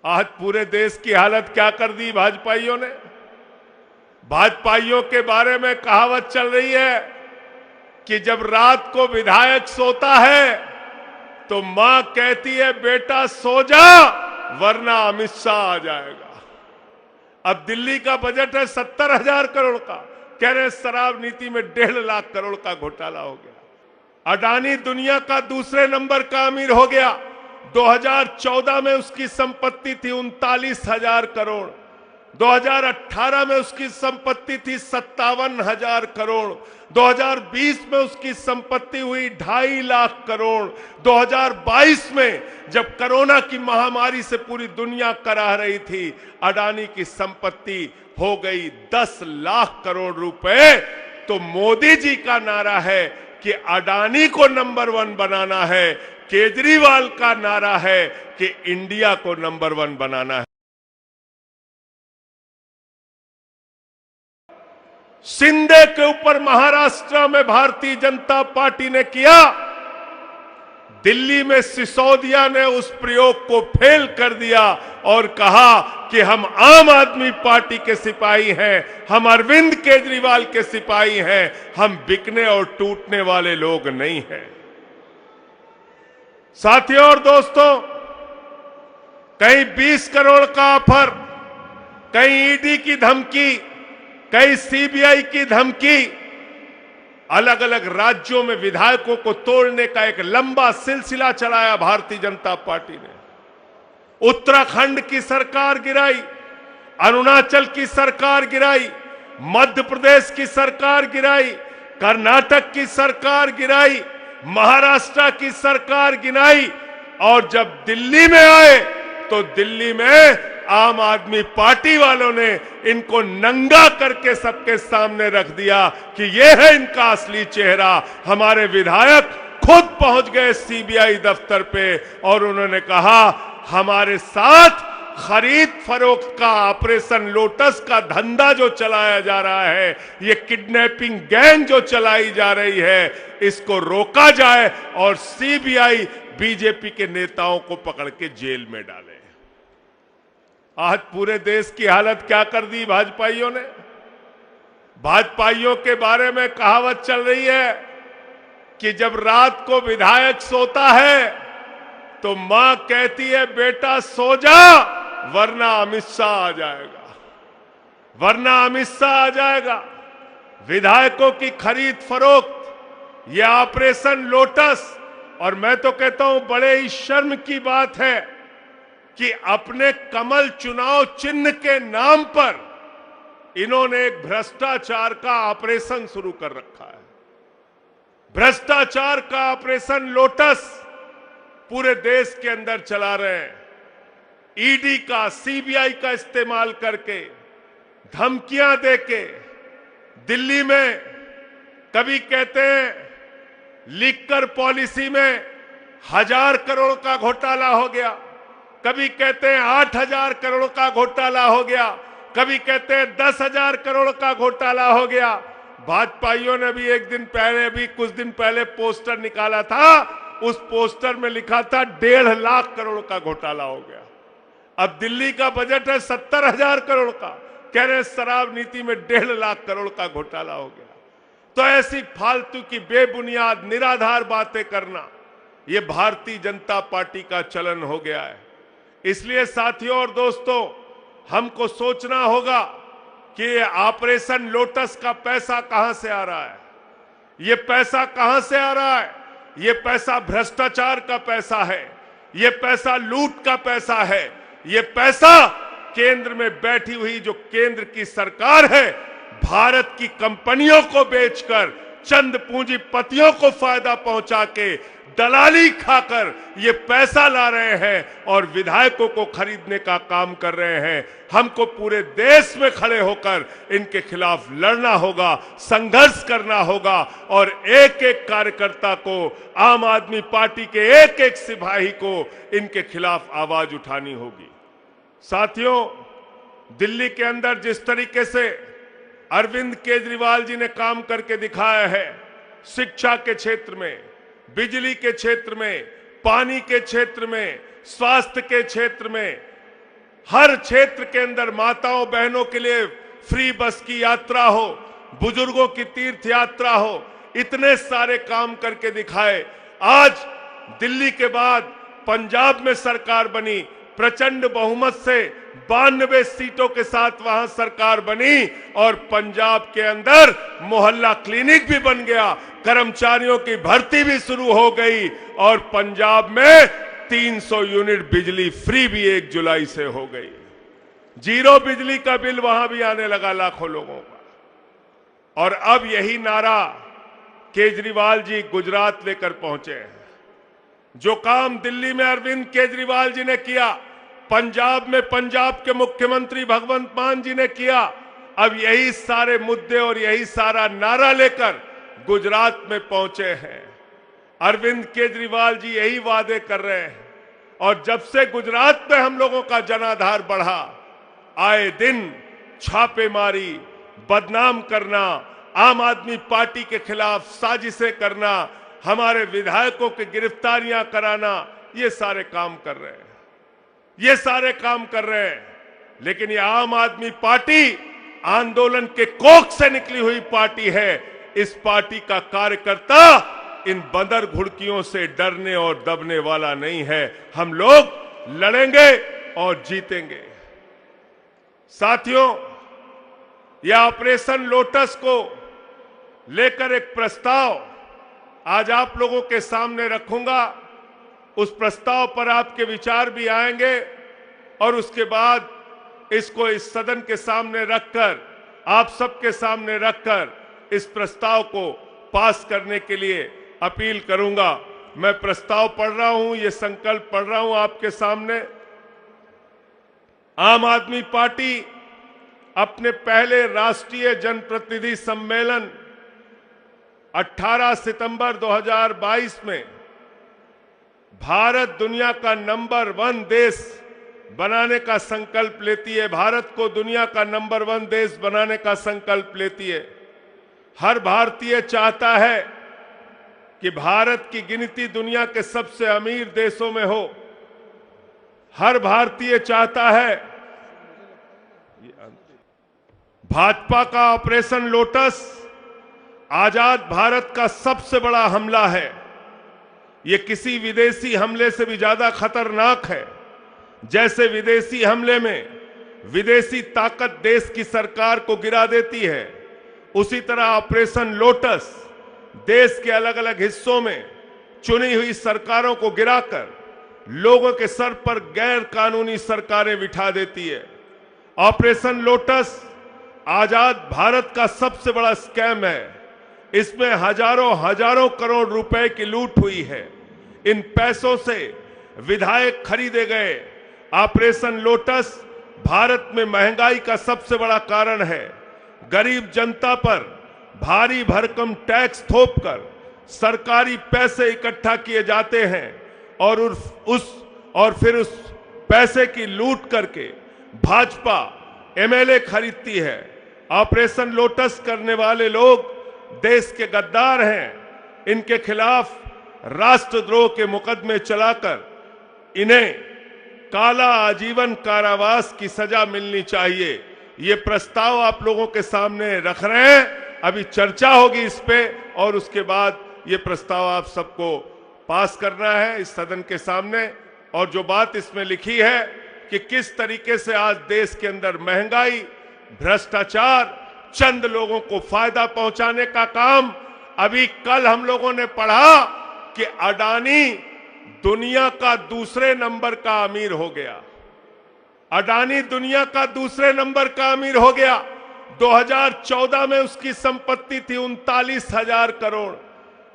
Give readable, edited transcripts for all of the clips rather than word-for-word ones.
आज पूरे देश की हालत क्या कर दी भाजपाइयों ने। भाजपाइयों के बारे में कहावत चल रही है कि जब रात को विधायक सोता है तो मां कहती है बेटा सो जा वरना अमित शाह आ जाएगा। अब दिल्ली का बजट है 70,000 करोड़ का, कह रहे शराब नीति में 1.5 लाख करोड़ का घोटाला हो गया। अडानी दुनिया का दूसरे नंबर का अमीर हो गया। 2014 में उसकी संपत्ति थी 39,000 करोड़, 2018 में उसकी संपत्ति थी 57,000 करोड़, 2020 में उसकी संपत्ति हुई 2.5 लाख करोड़, 2022 में जब कोरोना की महामारी से पूरी दुनिया कराह रही थी, अडानी की संपत्ति हो गई 10 लाख करोड़ रुपए। तो मोदी जी का नारा है कि अडानी को नंबर 1 बनाना है, केजरीवाल का नारा है कि इंडिया को नंबर 1 बनाना है। शिंदे के ऊपर महाराष्ट्र में भारतीय जनता पार्टी ने किया, दिल्ली में सिसोदिया ने उस प्रयोग को फेल कर दिया और कहा कि हम आम आदमी पार्टी के सिपाही हैं, हम अरविंद केजरीवाल के सिपाही हैं, हम बिकने और टूटने वाले लोग नहीं हैं। साथियों और दोस्तों, कहीं 20 करोड़ का ऑफर, कहीं ईडी की धमकी, कहीं सीबीआई की धमकी, अलग अलग राज्यों में विधायकों को तोड़ने का एक लंबा सिलसिला चलाया भारतीय जनता पार्टी ने। उत्तराखंड की सरकार गिराई, अरुणाचल की सरकार गिराई, मध्य प्रदेश की सरकार गिराई, कर्नाटक की सरकार गिराई, महाराष्ट्र की सरकार गिराई, और जब दिल्ली में आए तो दिल्ली में आम आदमी पार्टी वालों ने इनको नंगा करके सबके सामने रख दिया कि यह है इनका असली चेहरा। हमारे विधायक खुद पहुंच गए सीबीआई दफ्तर पे और उन्होंने कहा हमारे साथ खरीद फरोख्त का ऑपरेशन लोटस का धंधा जो चलाया जा रहा है, ये किडनैपिंग गैंग जो चलाई जा रही है, इसको रोका जाए और सीबीआई बीजेपी के नेताओं को पकड़ के जेल में डाले। आज पूरे देश की हालत क्या कर दी भाजपाइयों ने। भाजपाइयों के बारे में कहावत चल रही है कि जब रात को विधायक सोता है तो मां कहती है बेटा सो जा वरना अमित शाह आ जाएगा, वरना अमित शाह आ जाएगा। विधायकों की खरीद फरोख्त, यह ऑपरेशन लोटस, और मैं तो कहता हूं बड़े ही शर्म की बात है कि अपने कमल चुनाव चिन्ह के नाम पर इन्होंने एक भ्रष्टाचार का ऑपरेशन शुरू कर रखा है। भ्रष्टाचार का ऑपरेशन लोटस पूरे देश के अंदर चला रहे हैं। ईडी का, सीबीआई का इस्तेमाल करके, धमकियां देके, दिल्ली में कभी कहते हैं लिकर पॉलिसी में 1000 करोड़ का घोटाला हो गया, कभी कहते हैं 8,000 करोड़ का घोटाला हो गया, कभी कहते हैं 10,000 करोड़ का घोटाला हो गया। भाजपाइयों ने भी एक दिन पहले, भी कुछ दिन पहले पोस्टर निकाला था, उस पोस्टर में लिखा था 1.5 लाख करोड़ का घोटाला हो गया। अब दिल्ली का बजट है 70,000 करोड़ का, कह रहे शराब नीति में 1.5 लाख करोड़ का घोटाला हो गया। तो ऐसी फालतू की बेबुनियाद निराधार बातें करना, यह भारतीय जनता पार्टी का चलन हो गया है। इसलिए साथियों और दोस्तों, हमको सोचना होगा कि ये ऑपरेशन लोटस का पैसा कहां से आ रहा है, ये पैसा कहां से आ रहा है। ये पैसा भ्रष्टाचार का पैसा है, ये पैसा लूट का पैसा है, ये पैसा केंद्र में बैठी हुई जो केंद्र की सरकार है, भारत की कंपनियों को बेचकर चंद पूंजीपतियों को फायदा पहुंचा के दलाली खाकर ये पैसा ला रहे हैं और विधायकों को खरीदने का काम कर रहे हैं। हमको पूरे देश में खड़े होकर इनके खिलाफ लड़ना होगा, संघर्ष करना होगा और एक एक कार्यकर्ता को, आम आदमी पार्टी के एक एक सिपाही को इनके खिलाफ आवाज उठानी होगी। साथियों, दिल्ली के अंदर जिस तरीके से अरविंद केजरीवाल जी ने काम करके दिखाया है, शिक्षा के क्षेत्र में, बिजली के क्षेत्र में, पानी के क्षेत्र में, स्वास्थ्य के क्षेत्र में, हर क्षेत्र के अंदर माताओं बहनों के लिए फ्री बस की यात्रा हो, बुजुर्गों की तीर्थ यात्रा हो, इतने सारे काम करके दिखाए। आज दिल्ली के बाद पंजाब में सरकार बनी, प्रचंड बहुमत से 92 सीटों के साथ वहां सरकार बनी और पंजाब के अंदर मोहल्ला क्लिनिक भी बन गया, कर्मचारियों की भर्ती भी शुरू हो गई और पंजाब में 300 यूनिट बिजली फ्री भी 1 जुलाई से हो गई। जीरो बिजली का बिल वहां भी आने लगा लाखों लोगों का। और अब यही नारा केजरीवाल जी गुजरात लेकर पहुंचे हैं। जो काम दिल्ली में अरविंद केजरीवाल जी ने किया, पंजाब में पंजाब के मुख्यमंत्री भगवंत मान जी ने किया, अब यही सारे मुद्दे और यही सारा नारा लेकर गुजरात में पहुंचे हैं। अरविंद केजरीवाल जी यही वादे कर रहे हैं और जब से गुजरात में हम लोगों का जनाधार बढ़ा, आए दिन छापेमारी, बदनाम करना, आम आदमी पार्टी के खिलाफ साजिशें करना, हमारे विधायकों की गिरफ्तारियां कराना, ये सारे काम कर रहे हैं, ये सारे काम कर रहे हैं। लेकिन ये आम आदमी पार्टी आंदोलन के कोख से निकली हुई पार्टी है। इस पार्टी का कार्यकर्ता इन बंदर घुड़कियों से डरने और दबने वाला नहीं है। हम लोग लड़ेंगे और जीतेंगे। साथियों, यह ऑपरेशन लोटस को लेकर एक प्रस्ताव आज आप लोगों के सामने रखूंगा। उस प्रस्ताव पर आपके विचार भी आएंगे और उसके बाद इसको इस सदन के सामने रखकर, आप सबके सामने रखकर इस प्रस्ताव को पास करने के लिए अपील करूंगा। मैं प्रस्ताव पढ़ रहा हूं, ये संकल्प पढ़ रहा हूं आपके सामने। आम आदमी पार्टी अपने पहले राष्ट्रीय जनप्रतिनिधि सम्मेलन 18 सितंबर 2022 में भारत दुनिया का नंबर 1 देश बनाने का संकल्प लेती है। भारत को दुनिया का नंबर 1 देश बनाने का संकल्प लेती है। हर भारतीय चाहता है कि भारत की गिनती दुनिया के सबसे अमीर देशों में हो। हर भारतीय चाहता है। भाजपा का ऑपरेशन लोटस आजाद भारत का सबसे बड़ा हमला है। ये किसी विदेशी हमले से भी ज्यादा खतरनाक है। जैसे विदेशी हमले में विदेशी ताकत देश की सरकार को गिरा देती है, उसी तरह ऑपरेशन लोटस देश के अलग अलग हिस्सों में चुनी हुई सरकारों को गिराकर लोगों के सर पर गैर कानूनी सरकारें बिठा देती है। ऑपरेशन लोटस आजाद भारत का सबसे बड़ा स्कैम है। इसमें हजारों करोड़ रुपए की लूट हुई है। इन पैसों से विधायक खरीदे गए। ऑपरेशन लोटस भारत में महंगाई का सबसे बड़ा कारण है। गरीब जनता पर भारी भरकम टैक्स थोपकर सरकारी पैसे इकट्ठा किए जाते हैं और फिर उस पैसे की लूट करके भाजपा एमएलए खरीदती है। ऑपरेशन लोटस करने वाले लोग देश के गद्दार हैं। इनके खिलाफ राष्ट्रद्रोह के मुकदमे चलाकर इन्हें काला आजीवन कारावास की सजा मिलनी चाहिए। ये प्रस्ताव आप लोगों के सामने रख रहे हैं। अभी चर्चा होगी इस पे और उसके बाद ये प्रस्ताव आप सबको पास करना है इस सदन के सामने। और जो बात इसमें लिखी है कि किस तरीके से आज देश के अंदर महंगाई, भ्रष्टाचार, चंद लोगों को फायदा पहुंचाने का काम। अभी कल हम लोगों ने पढ़ा कि अडानी दुनिया का दूसरे नंबर का अमीर हो गया। अडानी दुनिया का दूसरे नंबर का अमीर हो गया। 2014 में उसकी संपत्ति थी 39,000 करोड़।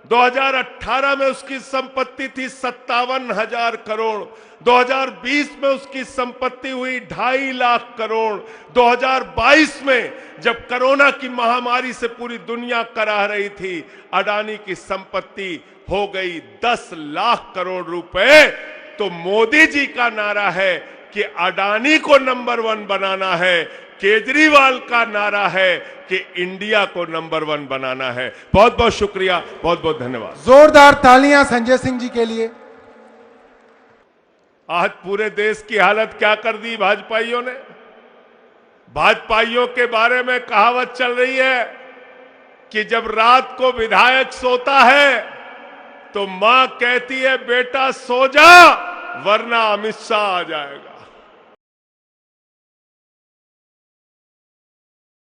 2018 में उसकी संपत्ति थी 57,000 करोड़। 2020 में उसकी संपत्ति हुई 2.5 लाख करोड़। 2022 में जब कोरोना की महामारी से पूरी दुनिया कराह रही थी, अडानी की संपत्ति हो गई 10 लाख करोड़ रुपए। तो मोदी जी का नारा है कि अडानी को नंबर 1 बनाना है। केजरीवाल का नारा है कि इंडिया को नंबर 1 बनाना है। बहुत बहुत शुक्रिया, बहुत बहुत धन्यवाद। जोरदार तालियां संजय सिंह जी के लिए। आज पूरे देश की हालत क्या कर दी भाजपाइयों ने। भाजपाइयों के बारे में कहावत चल रही है कि जब रात को विधायक सोता है तो मां कहती है बेटा सो जा वरना अमित शाह आ जाएगा।